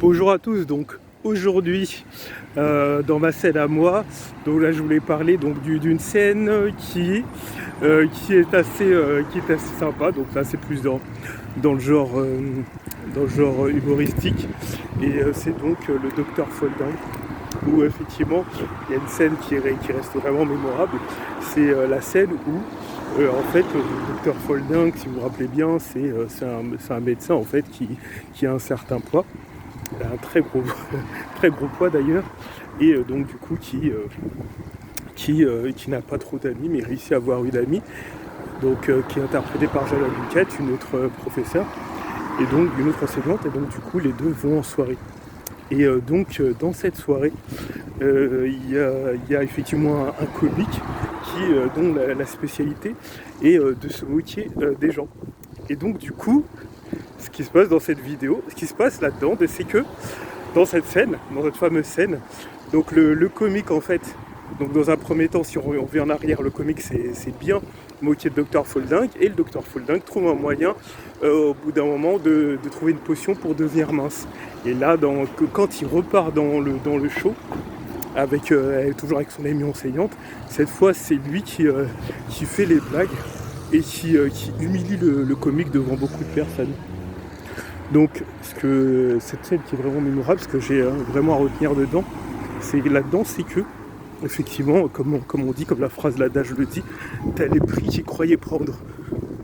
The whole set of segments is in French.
Bonjour à tous, donc aujourd'hui dans ma scène à moi, donc là je voulais parler donc d'une scène qui est assez sympa, donc là c'est plus dans le genre humoristique et c'est donc le Docteur Folding où effectivement il y a une scène qui reste vraiment mémorable, c'est la scène où en fait le Docteur Folding, si vous vous rappelez bien, c'est un médecin en fait qui a un certain poids, un très gros, très gros poids d'ailleurs, et donc du coup qui n'a pas trop d'amis, mais réussit à avoir une amie, donc qui est interprétée par Jana Duquette, une autre professeure, et donc une autre enseignante, et donc du coup les deux vont en soirée. Et donc dans cette soirée, il y a effectivement un comique dont la spécialité est de se moquer des gens. Et donc du coup, ce qui se passe dans cette vidéo, ce qui se passe là-dedans, c'est que dans cette scène, dans cette fameuse scène, donc le comique en fait, donc dans un premier temps, si on revient en arrière, le comique c'est bien moquer le Docteur Folding, et le Docteur Folding trouve un moyen au bout d'un moment de trouver une potion pour devenir mince. Et là, quand il repart dans le show, toujours avec son amie enseignante, cette fois c'est lui qui fait les blagues et qui humilie le comique devant beaucoup de personnes. Donc cette scène qui est vraiment mémorable, ce que j'ai vraiment à retenir dedans, c'est que effectivement, comme on dit, comme la phrase l'adage le dit, t'as les prix qu'ils croyaient prendre.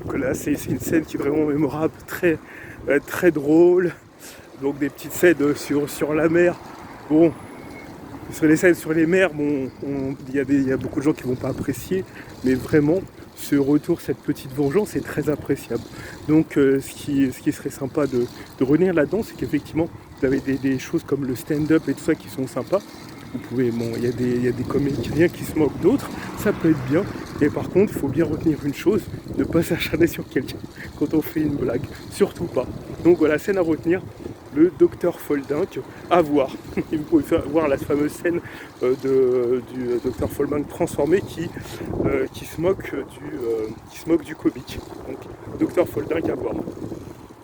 Donc là c'est une scène qui est vraiment mémorable, très drôle. Donc des petites scènes sur la mer. Bon, sur les scènes sur les mers, bon, il y a beaucoup de gens qui vont pas apprécier, mais vraiment ce retour, cette petite vengeance est très appréciable. Donc ce qui serait sympa de revenir là-dedans, c'est qu'effectivement vous avez des choses comme le stand-up et tout ça qui sont sympas. Vous pouvez, bon, il y a des comédiens qui se moquent d'autres, ça peut être bien, mais par contre il faut bien retenir une chose, ne pas s'acharner sur quelqu'un quand on fait une blague, surtout pas. Donc voilà, scène à retenir, le Docteur Folding, à voir. Et vous pouvez voir la fameuse scène du Docteur Folding transformé qui se moque du comique. Donc Docteur Folding à voir.